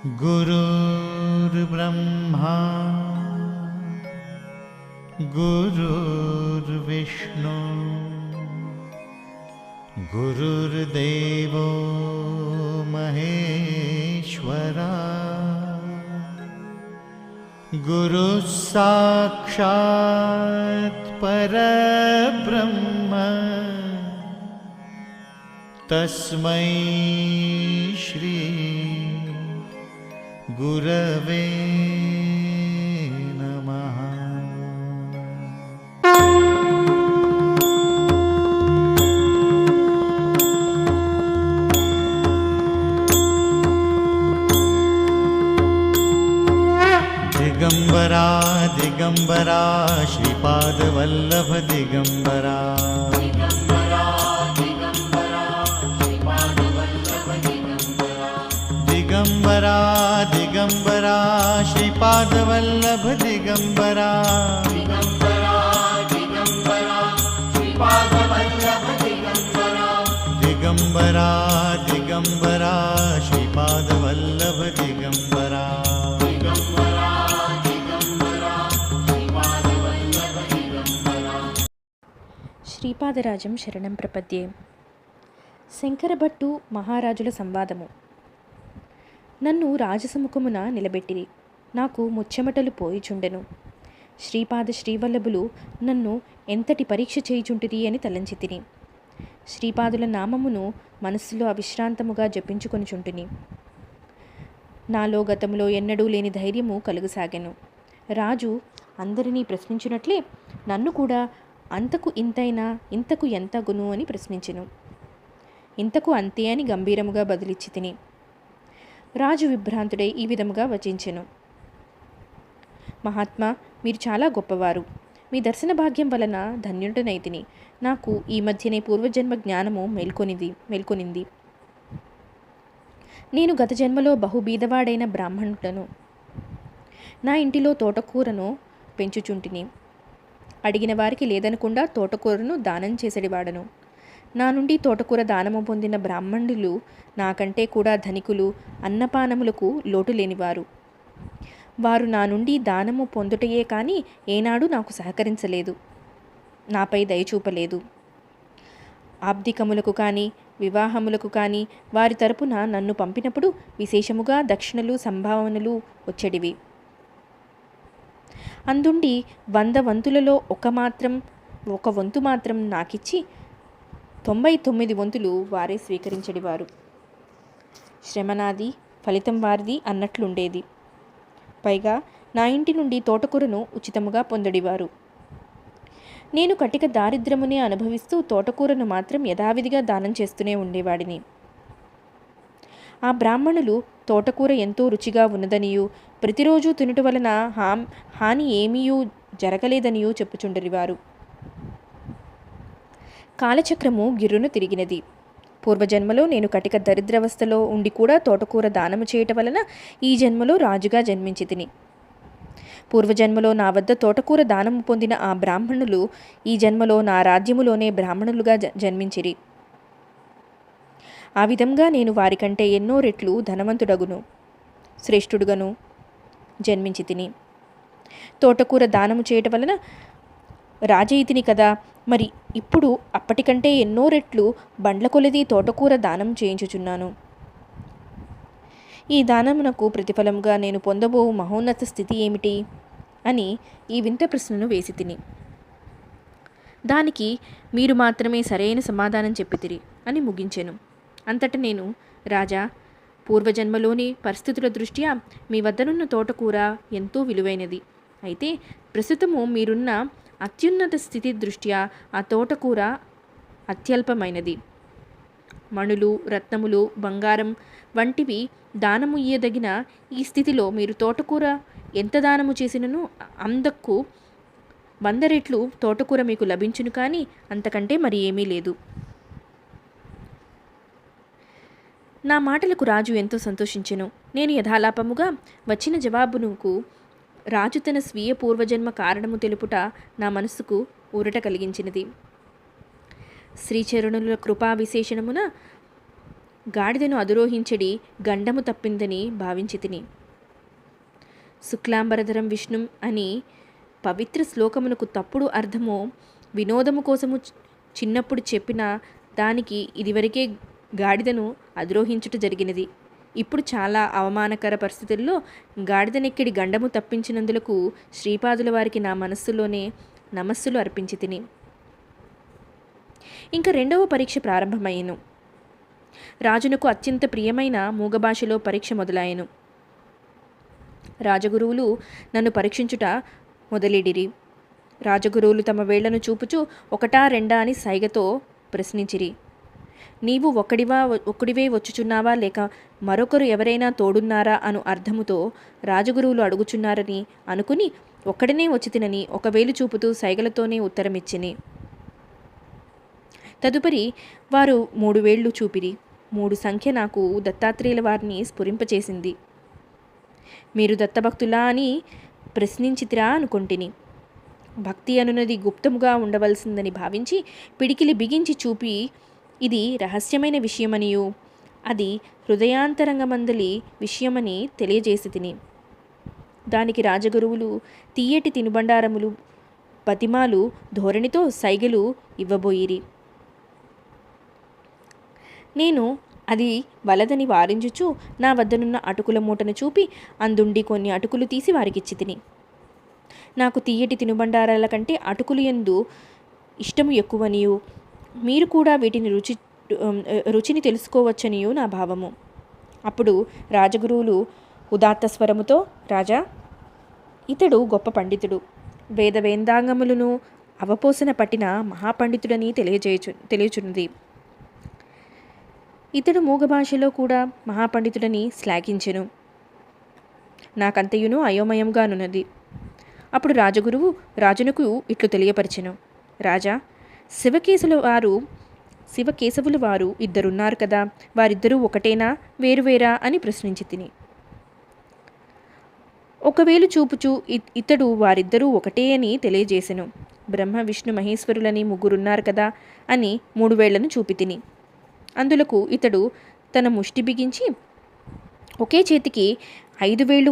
गुरुर्ब्रह्मा गुरुर्विष्णु गुरुर्देवो महेश्वरा गुरुः साक्षात् परब्रह्म तस्मै श्री गुरवे नमः। दिगंबरा दिगंबरा श्रीपादवल्लभ दिगंबरा दिगंबरा दिगंबरा श्रीपादवल्लभ दिगंबरा दिगंबरा दिगंबरा श्रीपादवल्लभ दिगंबरा శ్రీపాదరాజం శరణం ప్రపద్యే. శంకరభట్టు మహారాజుల సంవాదము. నన్ను రాజసముఖమున నిలబెట్టిరి. నాకు ముచ్చెమటలు పోయిచుండెను. శ్రీపాద శ్రీవల్లభులు నన్ను ఎంతటి పరీక్ష చేయుచుంటిరి అని తలంచితిని. శ్రీపాదుల నామమును మనస్సులో అవిశ్రాంతముగా జపించుకొనుచుంటిని. నాలో గతములో ఎన్నడూ లేని ధైర్యము కలుగసాగెను. రాజు అందరినీ ప్రశ్నించినట్లే నన్ను కూడా అంతకు ఇంతైనా ఇంతకు ఎంతగును అని ప్రశ్నించెను. ఇంతకు అంతే అని గంభీరముగా బదులిచ్చి తిని. రాజు విభ్రాంతుడై ఈ విధముగా వచించెను. మహాత్మా, మీరు చాలా గొప్పవారు. మీ దర్శన భాగ్యం వలన ధన్యుడనైతిని. నాకు ఈ మధ్యనే పూర్వజన్మ జ్ఞానము మేల్కొనింది. నేను గత జన్మలో బహుబీదవాడైన బ్రాహ్మణుడను. నా ఇంటిలో తోటకూరను పెంచుచుంటిని. అడిగిన వారికి లేదనకుండా తోటకూరను దానం చేసేవాడను. నా నుండి తోటకూర దానము పొందిన బ్రాహ్మణులు నాకంటే కూడా ధనికులు, అన్నపానములకు లోటు లేనివారు. వారు నా నుండి దానము పొందుటయే కానీ ఏనాడు నాకు సహకరించలేదు, నాపై దయచూపలేదు. ఆబ్దికములకు కానీ వివాహములకు కానీ వారి తరపున నన్ను పంపినప్పుడు విశేషముగా దక్షిణలు సంభావనలు వచ్చేటివి. అందుండి 100 వంతులలో ఒక వంతు మాత్రం నాకిచ్చి 99 వంతులు వారే స్వీకరించడివారు. శ్రమ నాది, ఫలితం వారిది అన్నట్లుండేది. పైగా నా ఇంటి నుండి తోటకూరను ఉచితముగా పొందడివారు. నేను కటిక దారిద్ర్యమునే అనుభవిస్తూ తోటకూరను మాత్రం యథావిధిగా దానం చేస్తూనే ఉండేవాడిని. ఆ బ్రాహ్మణులు తోటకూర ఎంతో రుచిగా ఉన్నదనియూ ప్రతిరోజు తినుట వలన హాని ఏమీయూ జరగలేదనియూ చెప్పుచుండరివారు. కాలచక్రము గిర్రును తిరిగినది. పూర్వజన్మలో నేను కటిక దరిద్రావస్థలో ఉండి కూడా తోటకూర దానము చేయటం వలన ఈ జన్మలో రాజుగా జన్మించి తిని. పూర్వజన్మలో నా వద్ద తోటకూర దానము పొందిన ఆ బ్రాహ్మణులు ఈ జన్మలో నా రాజ్యములోనే బ్రాహ్మణులుగా జన్మించిరి. ఆ విధంగా నేను వారికంటే ఎన్నో రెట్లు ధనవంతుడగును, శ్రేష్ఠుడుగను జన్మించి తిని. తోటకూర దానము చేయటం వలన రాజయితిని కదా, మరి ఇప్పుడు అప్పటికంటే ఎన్నో రెట్లు బండ్ల కొలది తోటకూర దానం చేయించుచున్నాను. ఈ దానమునకు ప్రతిఫలంగా నేను పొందబో మహోన్నత స్థితి ఏమిటి అని ఈ వింత ప్రశ్నను వేసి తిని. దానికి మీరు మాత్రమే సరైన సమాధానం చెప్పితిరి అని ముగించెను. అంతట నేను, రాజా, పూర్వజన్మలోని పరిస్థితుల దృష్ట్యా మీ వద్దనున్న తోటకూర ఎంతో విలువైనది. అయితే ప్రస్తుతము మీరున్న అత్యున్నత స్థితి దృష్ట్యా ఆ తోటకూర అత్యల్పమైనది. మణులు, రత్నములు, బంగారం వంటివి దానము ఇయ్యదగిన ఈ స్థితిలో మీరు తోటకూర ఎంత దానము చేసినను అందకు 100 రెట్లు తోటకూర మీకు లభించును, కానీ అంతకంటే మరి ఏమీ లేదు. నా మాటలకు రాజు ఎంతో సంతోషించెను. నేను యథాలాపముగా వచ్చిన జవాబునకు రాజు తన స్వీయ పూర్వజన్మ కారణము తెలుపుట నా మనస్సుకు ఊరట కలిగించినది. శ్రీచరణుల కృపా విశేషణమున గాడిదను అధిరోహించడి గండము తప్పిందని భావించి తిని. శుక్లాంబరధరం విష్ణుం అని పవిత్ర శ్లోకమునకు తప్పుడు అర్థము వినోదము కోసము చిన్నప్పుడు చెప్పిన దానికి ఇదివరకే గాడిదను అధిరోహించుట జరిగినది. ఇప్పుడు చాలా అవమానకర పరిస్థితుల్లో గాడిదనెక్కడి గండము తప్పించినందులకు శ్రీపాదుల వారికి నా మనస్సులోనే నమస్సులు అర్పించి తిని. ఇంకా రెండవ పరీక్ష ప్రారంభమయ్యను. రాజునకు అత్యంత ప్రియమైన మూగభాషలో పరీక్ష మొదలాయెను. రాజగురువులు నన్ను పరీక్షించుట మొదలెడిరి. రాజగురువులు తమ వేళ్లను చూపుచూ ఒకటా రెండా అని సైగతో ప్రశ్నించిరి. నీవు ఒక్కడివే వచ్చుచున్నావా లేక మరొకరు ఎవరైనా తోడున్నారా అను అర్థముతో రాజగురువులు అడుగుచున్నారని అనుకుని ఒక్కడనే వచ్చి తినని ఒక వేలు చూపుతూ సైగలతోనే ఉత్తరమిచ్చిని. తదుపరి వారు 3 వేళ్లు చూపిరి. 3 సంఖ్య నాకు దత్తాత్రేయుల వారిని స్ఫురింపచేసింది. మీరు దత్తభక్తులా అని ప్రశ్నించితిరా అనుకొంటిని. భక్తి అనున్నది గుప్తముగా ఉండవలసిందని భావించి పిడికిలి బిగించి చూపి ఇది రహస్యమైన విషయమనియు అది హృదయాంతరంగమందలి విషయమని తెలియజేసి తిని. దానికి రాజగురువులు తీయటి తినుబండారములు బతిమాలు ధోరణితో సైగలు ఇవ్వబోయిరి. నేను అది వలదని వారించుచు నా వద్దనున్న అటుకుల మూటను చూపి అందుండి కొన్ని అటుకులు తీసి వారికిచ్చి తిని. నాకు తీయటి తినుబండారాల కంటే అటుకులు యందు ఇష్టము ఎక్కువనియు మీరు కూడా వీటిని రుచిని తెలుసుకోవచ్చనియు నా భావము. అప్పుడు రాజగురువులు ఉదాత్త స్వరముతో, రాజా, ఇతడు గొప్ప పండితుడు, వేదాంగములను అవపోసన పట్టిన మహాపండితుడని తెలియచున్నది. ఇతడు మూగభాషలో కూడా మహాపండితుడని శ్లాఘించెను. నాకంతయును అయోమయంగానున్నది. అప్పుడు రాజగురువు రాజునకు ఇట్లు తెలియపరిచెను. రాజా, శివకేశవుల వారు ఇద్దరున్నారు కదా, వారిద్దరూ ఒకటేనా వేరువేరా అని ప్రశ్నించి తిని. ఒకవేళ చూపుచూ ఇతడు వారిద్దరూ ఒకటే అని తెలియజేసెను. బ్రహ్మ విష్ణు మహేశ్వరులని ముగ్గురున్నారు కదా అని 3 వేళ్లను చూపి తిని. అందులకు ఇతడు తన ముష్టి బిగించి ఒకే చేతికి 5 వేళ్లు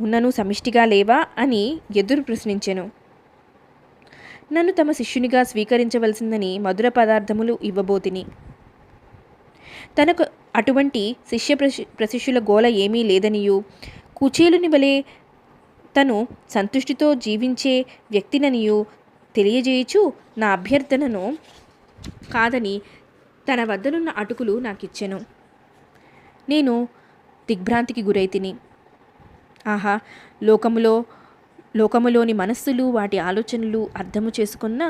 ఉన్నను సమిష్టిగా లేవా అని ఎదురు ప్రశ్నించెను. నన్ను తమ శిష్యునిగా స్వీకరించవలసిందని మధుర పదార్థములు ఇవ్వబోతిని. తనకు అటువంటి ప్రశిష్యుల గోల ఏమీ లేదనియు కుచేలుని వలె తను సంతుష్టితో జీవించే వ్యక్తిననియు తెలియజేయుచు నా అభ్యర్థనను కాదని తన వద్దనున్న అటుకులు నాకిచ్చెను. నేను దిగ్భ్రాంతికి గురైతిని. ఆహా, లోకములోని మనస్సులు వాటి ఆలోచనలు అర్థము చేసుకున్న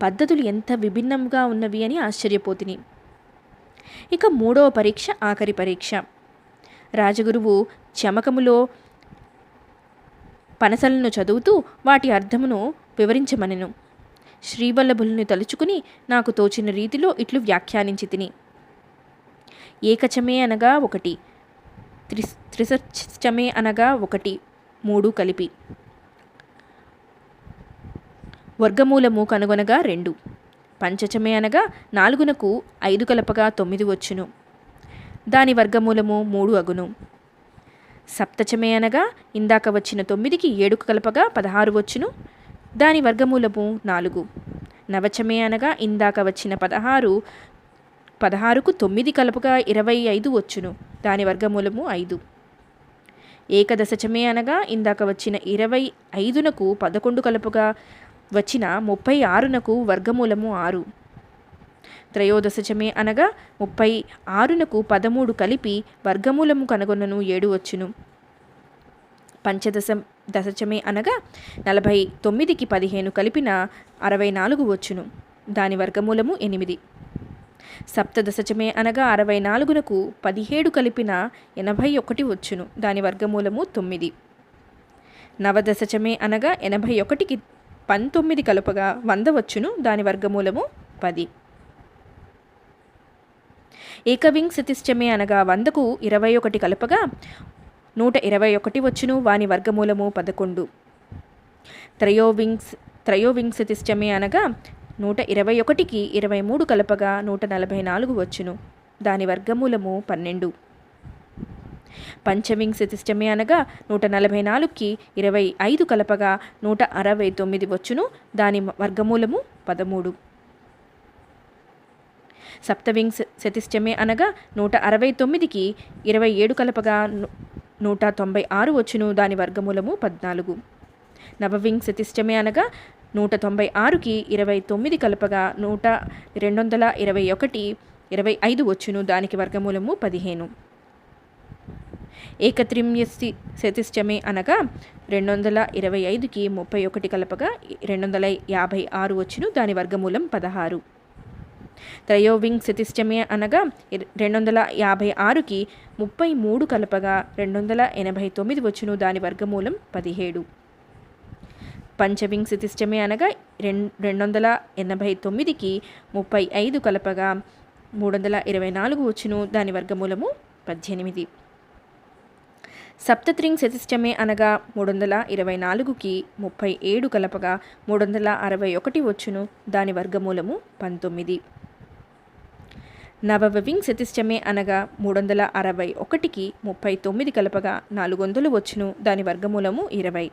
పద్ధతులు ఎంత విభిన్నంగా ఉన్నవి అని ఆశ్చర్యపోతిని. ఇక 3వ పరీక్ష ఆఖరి పరీక్ష. రాజగురువు చమకములో పనసలను చదువుతూ వాటి అర్థమును వివరించమనెను. శ్రీవల్లభులను తలుచుకుని నాకు తోచిన రీతిలో ఇట్లు వ్యాఖ్యానించి తిని. ఏకచమే అనగా 1, త్రిసచమే అనగా 1, 3 కలిపి. వర్గమూలము కనుగొనగా 2. పంచచమే అనగా 4నకు 5 కలపగా 9 వచ్చును. దాని వర్గమూలము 3 అగును. సప్తచమే అనగా ఇందాక వచ్చిన 9కి 7 కలపగా 16 వచ్చును. దాని వర్గమూలము 4. నవచమే అనగా ఇందాక వచ్చిన 16కు 9 కలపగా 25 వచ్చును. దాని వర్గమూలము 5. ఏకదశచమే అనగా ఇందాక వచ్చిన 25నకు 11 కలపగా వచ్చిన 36నకు వర్గమూలము 6. త్రయోదశచమే అనగా 36నకు 13 కలిపి వర్గమూలము కనుగొనను 7 వచ్చును. పంచదశచమే అనగా 49కి 15 కలిపిన 64 వచ్చును. దాని వర్గమూలము 8. సప్తదశచమే అనగా 64నకు 17 కలిపిన 81 వచ్చును. దాని వర్గమూలము 9. నవదశచమే అనగా 81కి 19 కలపగా 100 వచ్చును. దాని వర్గమూలము 10. ఏకవింశతిశ్చమే అనగా 100కు 21 కలపగా 121 వచ్చును. వాని వర్గమూలము 11. త్రయోవింశతిశ్చమే అనగా 121కి 23 కలపగా 144 వచ్చును. దాని వర్గమూలము 12. పంచవింశతిష్టమి అనగా 144కి 25 కలపగా 169 వచ్చును, దాని వర్గమూలము 13. సప్తవింశతిష్టమి అనగా 169కి 27 కలపగా 196 వచ్చును, దాని వర్గమూలము 14. నవవింశతిష్టమి అనగా 196కి 29 కలపగా 221 వచ్చును, దానికి వర్గమూలము 15. ఏకత్రింశతిష్టమి అనగా 225కి 31 కలపగా 256 వచ్చును, దాని వర్గమూలం 16. త్రయోవింశతిష్టమి అనగా 256కి 33 కలపగా 289 వచ్చును, దాని వర్గమూలం 17. పంచవింశతిష్టమి అనగా 289కి 35 కలపగా 324 వచ్చును, దాని వర్గమూలము 18. సప్తత్రింశతిష్టమి అనగా 324కి 37 కలపగా 361 వచ్చును, దాని వర్గమూలము 19. నవవింశతిష్టమి అనగా 361కి 39 కలపగా 400 వచ్చును, దాని వర్గమూలము 20.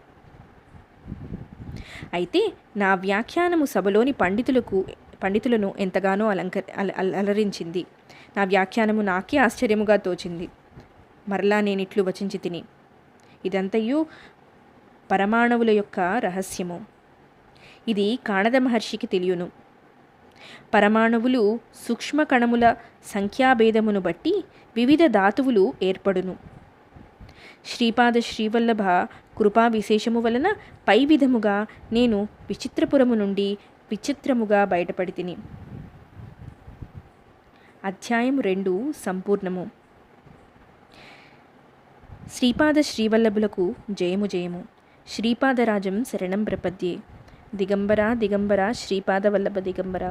అయితే నా వ్యాఖ్యానము సభలోని పండితులను ఎంతగానో అలరించింది. నా వ్యాఖ్యానము నాకే ఆశ్చర్యముగా తోచింది. మరలా నేనిట్లు వచించి తిని, ఇదంతయు పరమాణువుల యొక్క రహస్యము. ఇది కాణద మహర్షికి తెలియను. పరమాణువులు సూక్ష్మ కణముల సంఖ్యాభేదమును బట్టి వివిధ ధాతువులు ఏర్పడును. శ్రీపాద శ్రీవల్లభ కృపా విశేషము వలన పై విధముగా నేను విచిత్రపురము నుండి విచిత్రముగా బయటపడి తిని. అధ్యాయం 2 సంపూర్ణము. శ్రీపాద శ్రీవల్లభులకు జయము జయము. శ్రీపాదరాజం శరణం ప్రపద్యే. దిగంబర దిగంబర శ్రీపాద వల్లభ దిగంబర.